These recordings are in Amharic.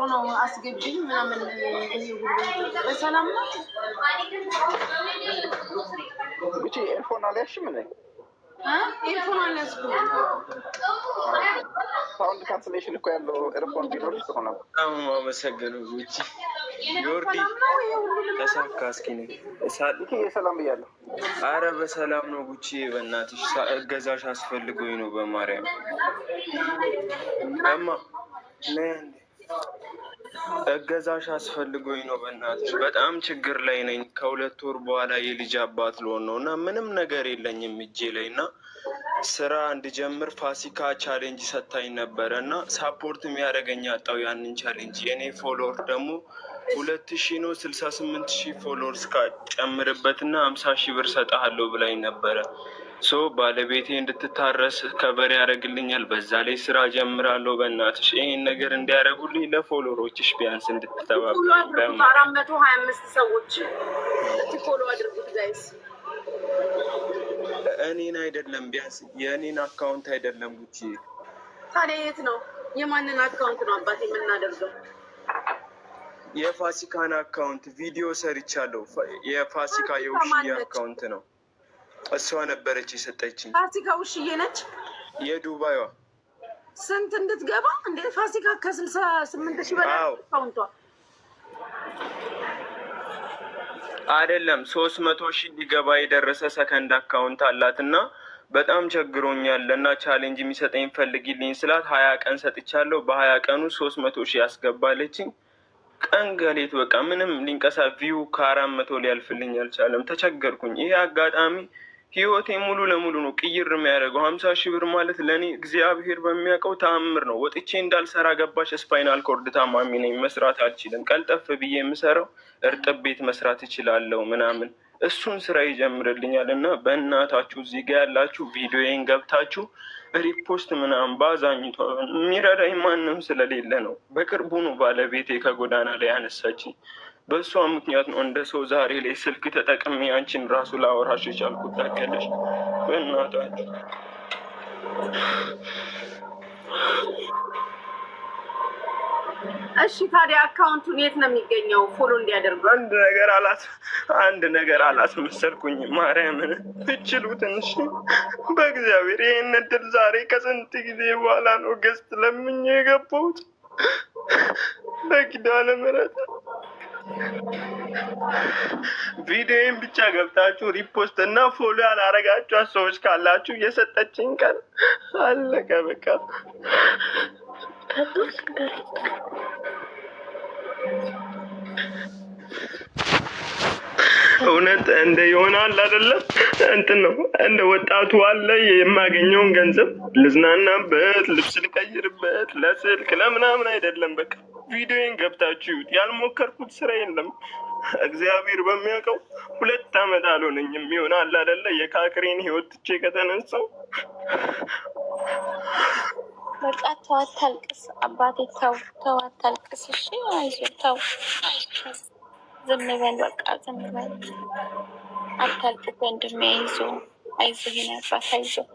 ቀጥሮ ነው አስገብኝ ምናምን በሰላም ነው ብቻ ኤርፎን አልያዝሽም እንዴ? ኤርፎን አልያዝኩም። ሳውንድ ካንስሌሽን እኮ ያለው ኤርፎን ቢኖርሽ ጥሩ ነበር። አመሰግነው ጉቺ ዮርዲ ተሳካ። እስኪ የሰላም ብያለሁ። አረ በሰላም ነው ጉቺ። በእናትሽ እገዛሽ አስፈልጎኝ ነው። በማርያም እማ እገዛሽ አስፈልጎኝ ነው። በእናትሽ በጣም ችግር ላይ ነኝ። ከ2 ወር በኋላ የልጅ አባት ልሆን ነው እና ምንም ነገር የለኝም እጄ ላይ እና ስራ እንድጀምር ፋሲካ ቻሌንጅ ሰታኝ ነበረ እና ሳፖርት የሚያደርገኝ አጣው ያንን ቻሌንጅ። የኔ ፎሎወር ደግሞ 2000 ነው። 68,000 ፎሎወርስ ካጨምርበት እና 50,000 ብር ሰጠሃለሁ ብላኝ ነበረ። ባለቤቴ እንድትታረስ ከበር ያደርግልኛል። በዛ ላይ ስራ ጀምራለሁ። በእናትሽ ይህን ነገር እንዲያደርጉልኝ ለፎሎወሮችሽ ቢያንስ እንድትተባበሩ። 425 ሰዎች ፎሎ አድርጉት ጋይስ። እኔን አይደለም ቢያንስ የእኔን አካውንት አይደለም ጉቺ። ታዲያ የት ነው? የማንን አካውንት ነው አባቴ የምናደርገው? የፋሲካን አካውንት ቪዲዮ ሰርቻለሁ። የፋሲካ የውሽዬ አካውንት ነው። እሷ ነበረች የሰጠችኝ። ፋሲካ ውሽዬ ነች? የዱባይዋ። ስንት እንድትገባ እንደ ፋሲካ ከ68,000 በላይ አካውንቷ አይደለም 300,000 ሊገባ የደረሰ ሰከንድ አካውንት አላት እና በጣም ቸግሮኛል እና ቻሌንጅ የሚሰጠኝ ፈልጊልኝ ስላት 20 ቀን ሰጥቻለሁ። በ20 ቀኑ 300,000 ያስገባለችኝ። ቀን ገሌት በቃ ምንም ሊንቀሳ ቪው ከ400 ሊያልፍልኝ አልቻለም። ተቸገርኩኝ። ይሄ አጋጣሚ ህይወቴ ሙሉ ለሙሉ ነው ቅይር የሚያደርገው። 50,000 ብር ማለት ለእኔ እግዚአብሔር በሚያውቀው ተአምር ነው። ወጥቼ እንዳልሰራ ገባሽ። ስፓይናል ኮርድ ታማሚ ነኝ። መስራት አልችልም። ቀልጠፍ ብዬ የምሰራው እርጥብ ቤት መስራት እችላለሁ ምናምን። እሱን ስራ ይጀምርልኛል እና በእናታችሁ እዚህ ጋ ያላችሁ ቪዲዮዬን ገብታችሁ ሪፖስት ምናምን ባዛኝቷ የሚረዳኝ ማንም ስለሌለ ነው። በቅርቡ ነው ባለቤቴ ከጎዳና ላይ ያነሳችኝ። በእሷ ምክንያት ነው እንደ ሰው ዛሬ ላይ ስልክ ተጠቅሜ አንቺን ራሱ ላወራሽ የቻልኩት። ታውቂያለሽ በእናታችሁ። እሺ ታዲያ አካውንቱን የት ነው የሚገኘው? ፎሎ እንዲያደርጉ አንድ ነገር አላት መሰልኩኝ። ማርያምን ትችሉ ትንሽ በእግዚአብሔር ይህን እድል ዛሬ ከስንት ጊዜ በኋላ ነው ገዝት ለምኜ የገባሁት። በኪዳነ ምሕረት ቪዲዮን ብቻ ገብታችሁ ሪፖስት እና ፎሎ ያላረጋችሁ ሰዎች ካላችሁ የሰጠችኝ ቀን አለቀ በቃ። እውነት እንደ ይሆናል አይደለም እንትን ነው እንደ ወጣቱ አለ የማገኘውን ገንዘብ ልዝናናበት፣ ልብስ ልቀይርበት፣ ለስልክ ለምናምን አይደለም። በቃ ቪዲዮን ገብታችሁ ያልሞከርኩት ስራ የለም። እግዚአብሔር በሚያውቀው 2 ዓመት አልሆነኝም ይሆናል አይደለ የካክሬን ህይወት ትቼ ከተነሳው። በቃ ተው አታልቅስ አባቴ፣ ተው አታልቅስ። እሺ አይዞህ ተው፣ ዝም በል በቃ ዝም በል አታልቅስ ወንድሜ። አይዞህ የኔ አባት አይዞህ፣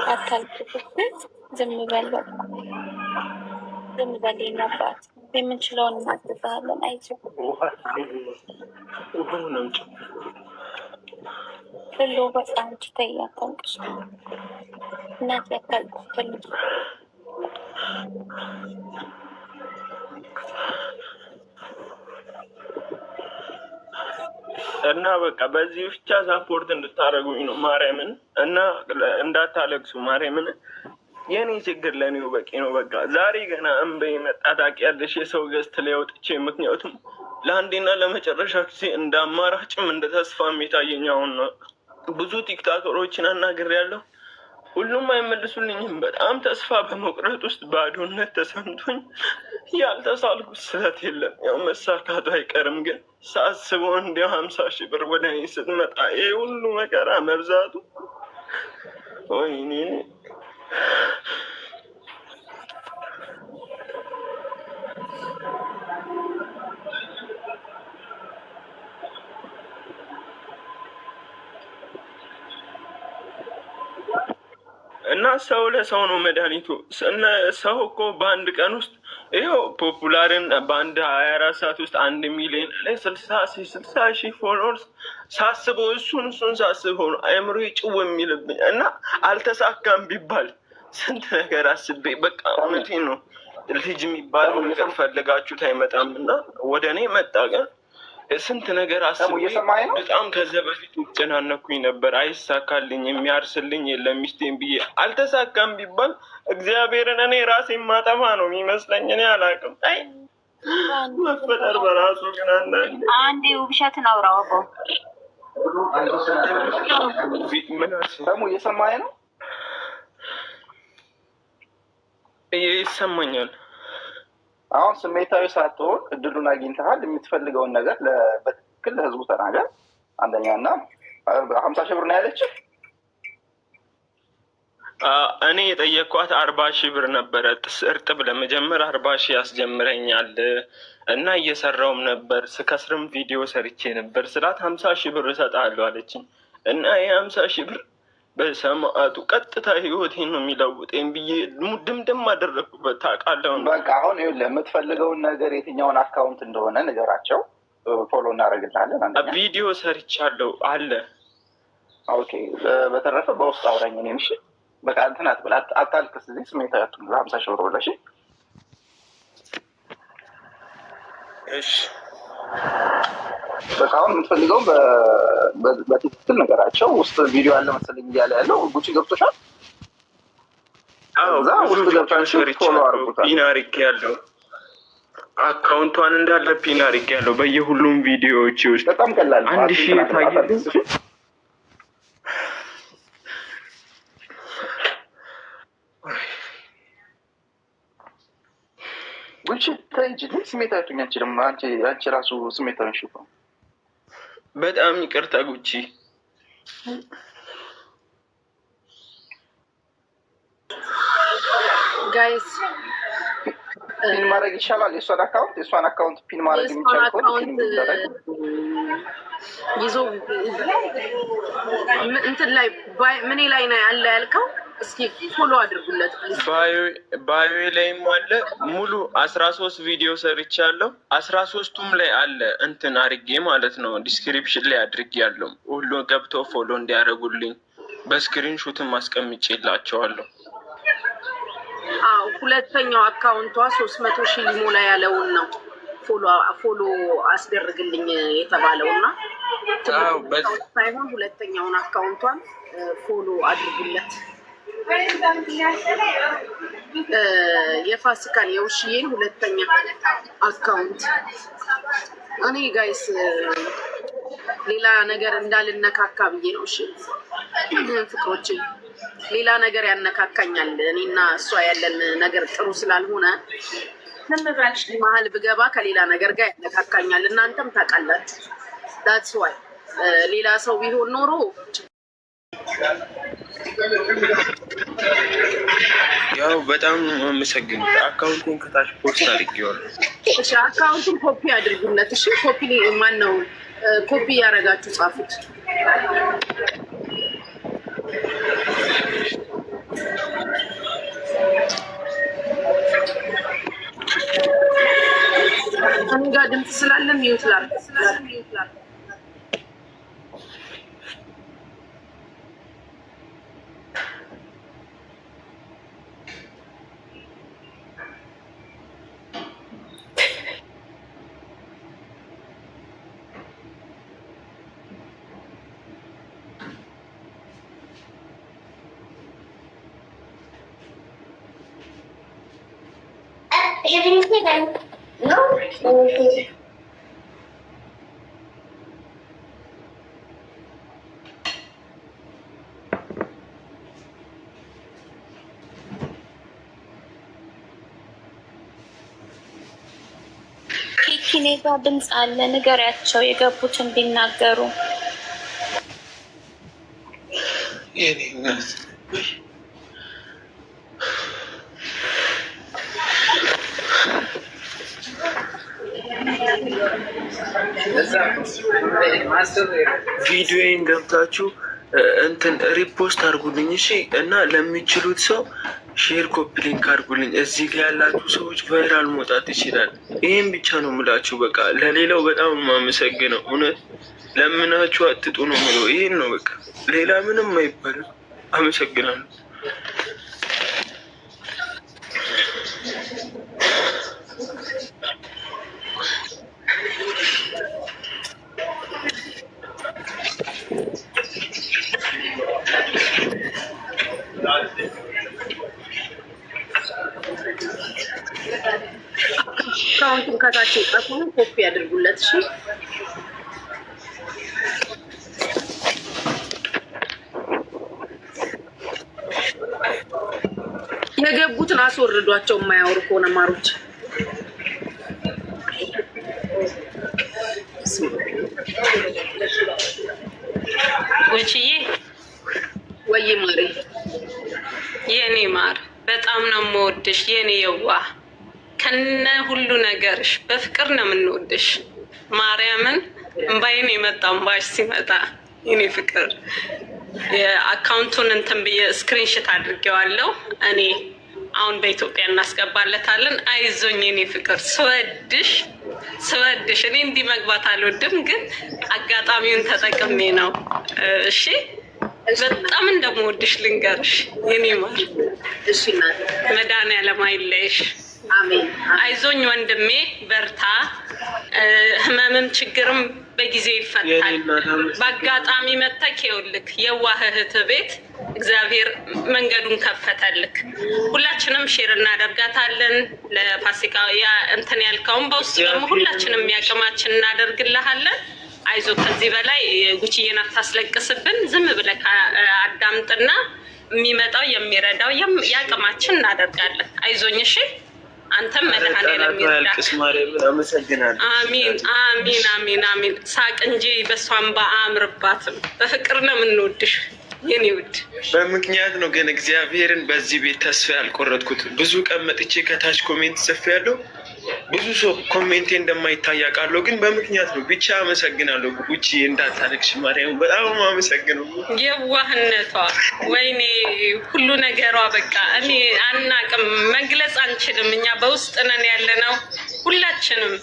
አታልቅስ። ዝም በል በቃ ዝም በል የኔ አባት። የምንችለውን እናግዝሃለን። አይዞህ ሁሉ በቃ አንቺ ተይ አታልቅሽ። እናት ያታልቅሽ ፈልጊ እና በቃ በዚህ ብቻ ሳፖርት እንድታደርጉኝ ነው ማርያምን። እና እንዳታለቅሱ ማርያምን። የኔ ችግር ለኔው በቂ ነው። በቃ ዛሬ ገና እንበይ መጣ ታውቂያለሽ፣ የሰው ገዝት ላይ ወጥቼ። ምክንያቱም ለአንዴና ለመጨረሻ ጊዜ እንደ አማራጭም እንደ ተስፋም የታየኝ አሁን ነው። ብዙ ቲክታከሮችን አናግሬያለሁ፣ ሁሉም አይመልሱልኝም። በጣም ተስፋ በመቁረጥ ውስጥ ባዶነት ተሰምቶኝ ያልተሳልኩት ስህተት የለም። ያው መሳካቱ አይቀርም፣ ግን ሳስበው እንዲያው 50,000 ብር ወደ እኔ ስትመጣ ይሄ ሁሉ መከራ መብዛቱ ወይኔ። እና ሰው ለሰው ነው መድኃኒቱ። ሰው እኮ በአንድ ቀን ውስጥ ይኸው ፖፑላርን በአንድ 24 ሰዓት ውስጥ 1 ሚሊዮን ላይ 60 ሺህ ፎሎወርስ ሳስበው እሱን ሳስበው ነው አእምሮ ጭው የሚልብኝ እና አልተሳካም ቢባል ስንት ነገር አስቤ በቃ እውነቴን ነው። ልጅ የሚባለው ነገር ፈልጋችሁት አይመጣም እና ወደ እኔ መጣ። ግን ስንት ነገር አስቤ በጣም ከዚያ በፊት ውጭናነኩኝ ነበር። አይሳካልኝ የሚያርስልኝ የለም ሚስቴን ብዬ አልተሳካም ቢባል እግዚአብሔርን እኔ ራሴን ማጠፋ ነው የሚመስለኝ። እኔ አላውቅም። አይ መፈጠር በራሱ ግን አንዴ ውብሸትን አውራው አቦ ሰሙ እየሰማኝ ነው። ይሰማኛል። አሁን ስሜታዊ ሳትሆን እድሉን አግኝተሃል። የምትፈልገውን ነገር በትክክል ለህዝቡ ተናገር። አንደኛ እና 50 ሺህ ብር ነው ያለች። እኔ የጠየኳት 40 ሺህ ብር ነበረ። እርጥብ ለመጀመር 40 ሺህ ያስጀምረኛል እና እየሰራውም ነበር ስከስርም ቪዲዮ ሰርቼ ነበር ስላት 50 ሺህ ብር እሰጥሃለሁ አለችኝ እና የ50 ሺህ ብር በሰማዕቱ ቀጥታ ህይወቴን ነው የሚለውጠኝ ብዬ ድምድም አደረግኩበት። ታውቃለህ በቃ አሁን ይኸውልህ የምትፈልገውን ነገር የትኛውን አካውንት እንደሆነ ንገራቸው፣ ፎሎ እናደርግልሃለን። አንደኛ ቪዲዮ ሰርቻለሁ አለ። ኦኬ በተረፈ በውስጥ አውራኝ እኔን። እሺ በቃ እንትን አትበል፣ አታልቅስ። እዚህ ስሜታዊ አትሁን። 50 ሺህ ብር ብለሽ እሺ በቃ አሁን የምትፈልገውን በትክክል ነገራቸው። ውስጥ ቪዲዮ አለ መሰለኝ እያለ ያለው ጉቺ ገብቶሻል? እዛ ውስጥ ገብታችሁ ፎሎ አድርጉታል። ፒን አድርጌያለሁ፣ አካውንቷን እንዳለ ፒን አድርጌያለሁ በየሁሉም ቪዲዮዎች ውስጥ። በጣም ቀላል ነው። 1000 ታይልኝ። ጉቺ ተንጂ ስሜታዊ ትኛች ደግሞ አንቺ ራሱ ስሜታዊ ሽፎ። በጣም ይቅርታ ጉቺ። ጋይስ ፒን ማድረግ ይሻላል። የእሷን አካውንት ፒን ማድረግ የሚቻል ከሆነ ይዞ እንትን ላይ ምን ላይ ነው ያለ ያልከው? እስኪ ፎሎ አድርጉለት። ባዮ ላይም አለ ሙሉ 13 ቪዲዮ ሰርቻለሁ። 13ቱም ላይ አለ እንትን አድርጌ ማለት ነው። ዲስክሪፕሽን ላይ አድርጌ ያለው ሁሉ ገብተው ፎሎ እንዲያደርጉልኝ በስክሪን ሹትም አስቀምጬላቸዋለሁ። ሁለተኛው አካውንቷ 300 ሺህ ሊሞላ ያለውን ነው ፎሎ አስደርግልኝ የተባለውና ሳይሆን ሁለተኛውን አካውንቷን ፎሎ አድርጉለት። የፋሲካን የውሽዬን ሁለተኛ አካውንት እኔ ጋይስ ሌላ ነገር እንዳልነካካ ብዬ ነው። እሺ ፍቅሮቼ፣ ሌላ ነገር ያነካካኛል። እኔና እሷ ያለን ነገር ጥሩ ስላልሆነ መሀል ብገባ ከሌላ ነገር ጋር ያነካካኛል። እናንተም ታውቃላችሁ። ዳትስ ዋይ ሌላ ሰው ቢሆን ኖሮ ያው በጣም አመሰግን። አካውንቱን ከታች ፖስት አድርጌዋለሁ። እሺ አካውንቱን ኮፒ አድርጉለት። እሺ ኮፒ ማን ነው? ኮፒ ያደረጋችሁ ጻፉት። እኔ ጋር ድምፅ ስላለ ሚውት ላድርግ። Je vais laisser quand même. Non, je vais laisser. ኪኔ ጋር ድምፅ አለ፣ ንገሪያቸው የገቡትን ቢናገሩ። የኔ እናት ቪዲዮን ገብታችሁ እንትን ሪፖስት አድርጉልኝ እሺ። እና ለሚችሉት ሰው ሼር ኮፒ ሊንክ አድርጉልኝ። እዚህ ጋር ያላችሁ ሰዎች ቫይራል መውጣት ይችላል። ይህም ብቻ ነው የምላችሁ። በቃ ለሌላው በጣም የማመሰግነው እውነት ለምናችሁ አትጡ ነው የምለው። ይህን ነው በቃ፣ ሌላ ምንም አይባልም። አመሰግናለሁ። አካውንቱን ከታች ጻፉ፣ ኮፒ ያድርጉለት እሺ። የገቡትን አስወርዷቸው የማያወሩ ከሆነ ማሮች። ወጪዬ ወይ ማሪ የኔ ማር በጣም ነው የምወድሽ የኔ የዋህ ከነ ሁሉ ነገርሽ በፍቅር ነው የምንወድሽ። ማርያምን እምባዬን የመጣ እምባሽ ሲመጣ የኔ ፍቅር የአካውንቱን እንትን ብዬ ስክሪንሽት አድርጌዋለሁ። እኔ አሁን በኢትዮጵያ እናስገባለታለን። አይዞኝ የኔ ፍቅር ስወድሽ እኔ እንዲህ መግባት አልወድም፣ ግን አጋጣሚውን ተጠቅሜ ነው። እሺ በጣም እንደምወድሽ ልንገርሽ የኔ ማር። እሺ መድኃኒዓለም አይለይሽ። አሜን። አይዞኝ ወንድሜ በርታ። ህመምም ችግርም በጊዜ ይፈታል። በአጋጣሚ መተክ ይኸውልህ የዋህ እህት ቤት እግዚአብሔር መንገዱን ከፈተልክ። ሁላችንም ሼር እናደርጋታለን ለፋሲካ እንትን ያልከውን በውስጥ ደግሞ ሁላችንም የሚያቅማችን እናደርግልሃለን። አይዞ ከዚህ በላይ ጉቺዬን አታስለቅስብን። ዝም ብለህ አዳምጥና የሚመጣው የሚረዳው ያቅማችን እናደርጋለን። አይዞኝ እሺ። አንተም መድኃኒዓለም ይርዳክ። አሚን አሚን አሚን አሚን። ሳቅ እንጂ በሷም በአምርባትም በፍቅር ነው የምንወድሽ የኔ ውድ። በምክንያት ነው ግን እግዚአብሔርን በዚህ ቤት ተስፋ ያልቆረጥኩት። ብዙ ቀን መጥቼ ከታች ኮሜንት ጽፌያለሁ። ብዙ ሰው ኮሜንቴ እንደማይታይ አውቃለሁ፣ ግን በምክንያት ነው። ብቻ አመሰግናለሁ። ውጪ እንዳታለቅሽ ማርያም፣ በጣም አመሰግነው። የዋህነቷ ወይኔ ሁሉ ነገሯ በቃ እኔ አናቅም፣ መግለጽ አንችልም። እኛ በውስጥ ነን ያለነው። ሁላችንም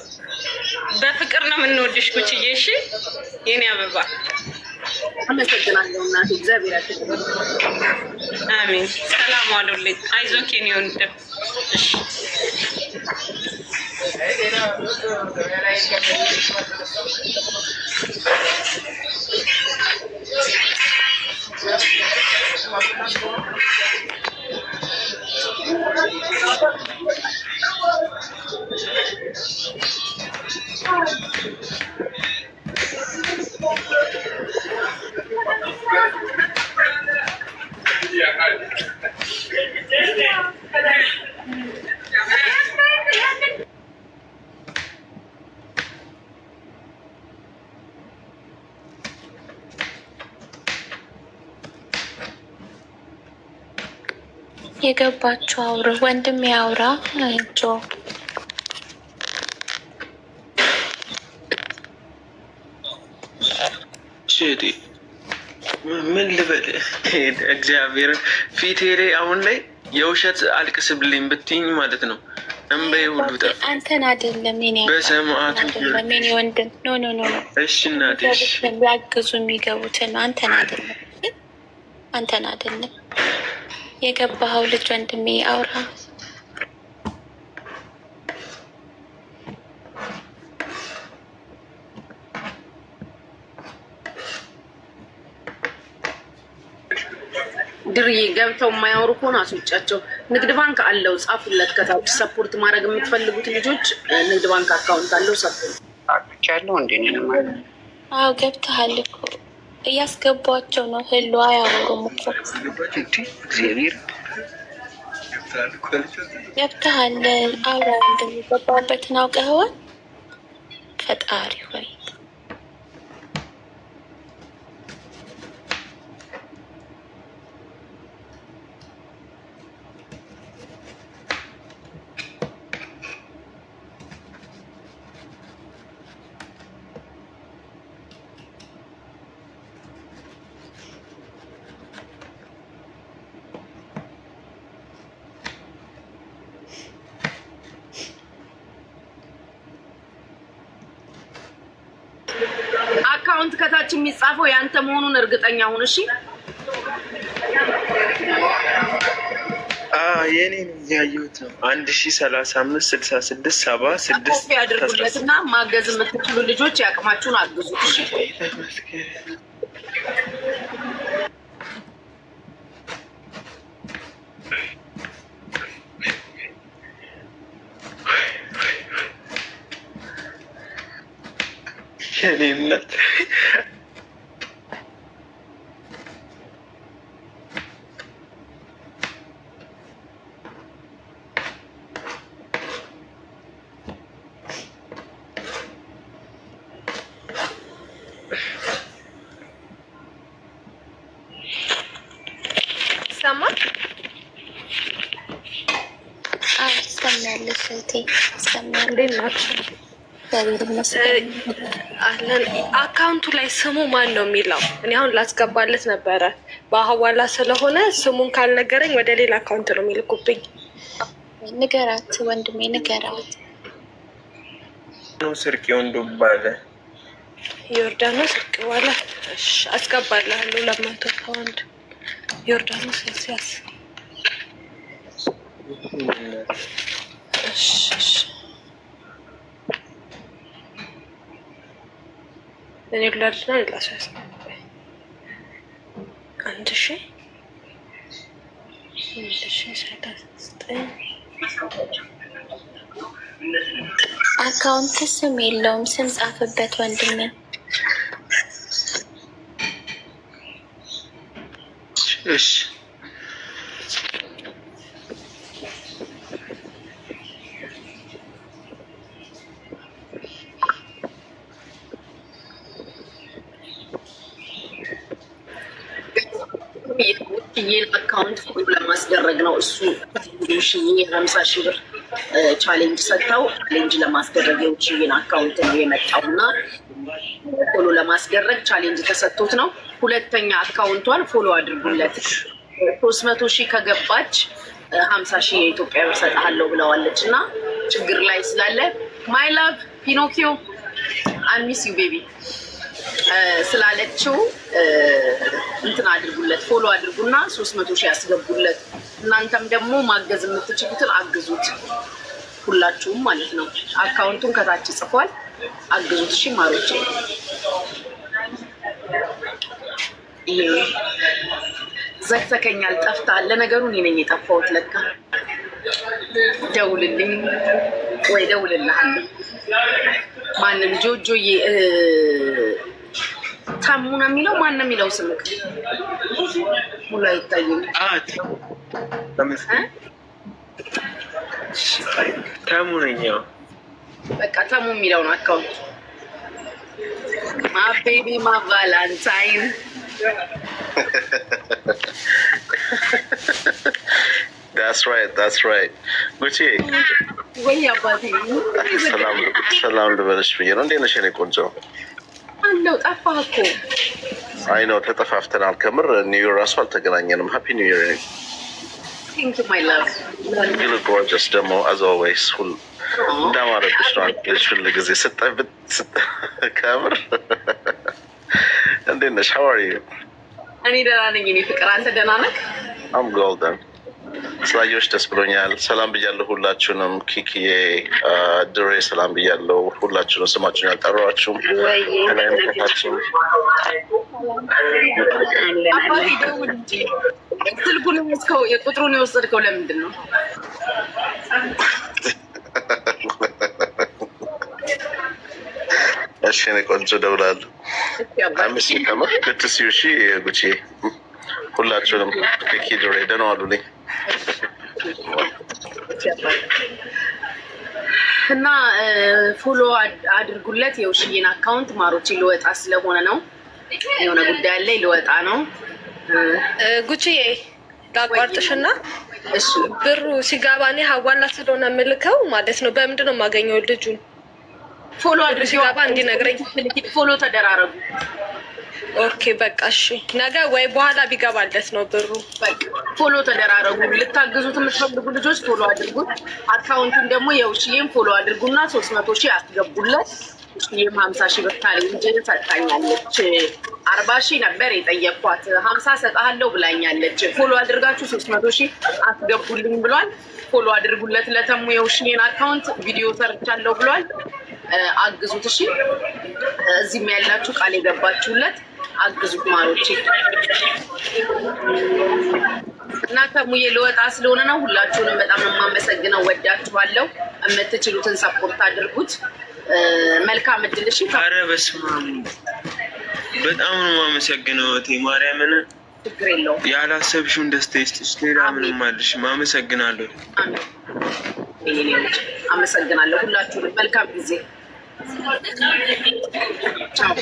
በፍቅር ነው የምንወድሽ ጉቺዬ። እሺ የኔ አበባ አመሰግናለሁ እናቴ፣ እግዚአብሔር ያክብርልኝ። አሜን። ሰላም ዋሉልኝ። አይዞክ የኔ ወንድም። እሺ የገባችሁ አውሩ፣ ወንድም ያውራ ጆ ሼቴ ምን ልበል? እግዚአብሔርን ፊቴ ላይ አሁን ላይ የውሸት አልቅስብልኝ ብትይኝ ማለት ነው እንበይ ሁሉ ጠፋ። አንተን አይደለም የኔ በሰማዕቱ አይደለም የኔ ወንድም። ኖ ኖ ኖ ኖ። እሺ እናቴ ሊያግዙ የሚገቡትን ነው። አንተን አይደለም አንተን አይደለም። የገባኸው ልጅ ወንድሜ አውራ። ድርዬ ገብተው የማያወሩ ከሆነ አስውጫቸው። ንግድ ባንክ አለው፣ ጻፉለት ከታች። ሰፖርት ማድረግ የምትፈልጉት ልጆች ንግድ ባንክ አካውንት አለው። ሰፖርት አቅቻለሁ እንዴ? አዎ ገብተሃል እኮ እያስገቧቸው ነው። ህሉ አያወሩም እኮ እግዚአብሔር ገብተሃል። አውራ እንደሚገባበትን አውቀኸዋል። ፈጣሪ ሆይ አካውንት ከታች የሚጻፈው ያንተ መሆኑን እርግጠኛ ሁን። እሺ የኔ ነው ያየሁት ነው። 10356676 ያድርጉለትና ማገዝ የምትችሉ ልጆች ያቅማችሁን አግዙት። እሺ የኔነት ሰማ ሰማያለሽ እህቴ ሰማያለሽ። አለን አካውንቱ ላይ ስሙ ማን ነው የሚለው? እኔ አሁን ላስገባለት ነበረ በሀዋላ ስለሆነ ስሙን ካልነገረኝ ወደ ሌላ አካውንት ነው የሚልኩብኝ። ንገራት ወንድሜ ንገራት። ስርቄ ወንዶ ባለ ዮርዳኖስ ስርቅ ባለ አስገባልሃለሁ። 200 ፓውንድ ዮርዳኖስ ያስ እኔ ላድና ላሳስ 1000 አካውንት ስም የለውም። ስም ጻፍበት ወንድሜ። እሺ ይህን አካውንት ለማስደረግ ነው። እሱ 50,000 ብር ቻሌንጅ ሰጥተው ቻሌንጅ ለማስደረግ የውጭዬን አካውንት ነው የመጣው እና ፎሎ ለማስደረግ ቻሌንጅ ተሰጥቶት ነው። ሁለተኛ አካውንቷን ፎሎ አድርጉለት። 300,000 ከገባች 50,000 የኢትዮጵያ ብር ሰጥሃለሁ ብለዋለች እና ችግር ላይ ስላለ ማይ ላቭ ፒኖኪዮ አይ ሚስ ዩ ቤቢ ስላለችው እንትን አድርጉለት፣ ፎሎ አድርጉና 300,000 ያስገቡለት። እናንተም ደግሞ ማገዝ የምትችሉትን አግዙት፣ ሁላችሁም ማለት ነው። አካውንቱን ከታች ጽፏል፣ አግዙት። እሺ ማሮቼ፣ ይሄ ዘግተከኛል፣ ጠፍተሃል። ለነገሩ እኔ ነኝ የጠፋሁት ለካ። ደውልልኝ ወይ ደውልልሃለሁ። ማንም ጆጆዬ ታሙ ነው የሚለው። ማን ነው የሚለው? ስምክ ሙሉ አይታይም። ታሙ ነኝ። በቃ ታሙ የሚለው ነው አካውንት። ማ ቤቢ ማ ቫላንታይን That's right. ጉቺ ወይ አባቴ ሰላም ልበልሽ ብዬ ነው። እንዴት ነሽ የኔ ቆንጆ? አለው ጠፋህ እኮ። አይ ነው ተጠፋፍተናል። ከምር ኒው ይር ራሱ አልተገናኘንም። ሃፒ ኒው ይር። ቴንክ ዩ ማይ ላቭ። ዩ ሉክ ጎርጀስ ደግሞ አዝ ኦልዌይስ እንዳማረብሽ ነው አንቺ ሁሉ ጊዜ ስጠብጥ ከምር። እንዴት ነሽ? ሃው አር ዩ? እኔ ደህና ነኝ የኔ ፍቅር፣ አንተ ደህና ነህ? አም ጎልደን። ስላየሁሽ ደስ ብሎኛል። ሰላም ብያለሁ ሁላችሁንም። ኪኪዬ፣ ድሬ ሰላም ብያለሁ ሁላችሁንም። ስማችሁን ያልጠራኋችሁም ከላይመታችሁ ስልኩን ወስከው የቁጥሩን የወሰድከው ለምንድን ነው? እሺ እኔ ቆንጆ እደውላለሁ። አምስት ከምር ክትስ ዩሺ ጉቺ ሁላችሁንም ኪኪ፣ ድሬ ደህና ዋሉልኝ። እና ፎሎ አድርጉለት የውሽዬን አካውንት። ማሮቼ ልወጣ ስለሆነ ነው፣ የሆነ ጉዳይ አለኝ ልወጣ ነው። ጉቺዬ ላቋርጥሽና እሺ ብሩ ሲገባ እኔ ሀዋላ ስለሆነ የምልከው ማለት ነው። በምንድን ነው የማገኘው ልጁን? ፎሎ አድርጉ ሲገባ እንዲነግረኝ። ፎሎ ተደራረጉ። ኦኬ በቃ እሺ። ነገ ወይ በኋላ ቢገባለት ነው ብሩ። ፎሎ ተደራረጉ። ልታግዙት የምትፈልጉ ልጆች ፎሎ አድርጉት። አካውንቱን ደግሞ የውሽዬን ፎሎ አድርጉና 300,000 አስገቡለት። ይህም 50,000 ብር ቻሌንጅ ሰጥታኛለች። 40,000 ነበር የጠየኳት 50 ሰጥሃለሁ ብላኛለች። ፎሎ አድርጋችሁ 300,000 አስገቡልኝ ብሏል። ፎሎ አድርጉለት ለተሙ የውሽኔን አካውንት ቪዲዮ ሰርቻለሁ ብሏል። አግዙት እሺ። እዚህም ያላችሁ ቃል የገባችሁለት አግዙት ማሮቼ። እና ተሙዬ ልወጣ ስለሆነ ነው። ሁላችሁንም በጣም የማመሰግነው፣ ወዳችኋለሁ። የምትችሉትን ሰፖርት አድርጉት። መልካም እድል እሺ። ኧረ በስመ አብ በጣም ነው የማመሰግነው እቴ ማርያምን። ችግር የለውም። ያላሰብሽውን ደስታ ይስጥሽ። ሌላ ምንም አልልሽም። አመሰግናለሁ። አመሰግናለሁ ሁላችሁንም። መልካም ጊዜ። ቻው።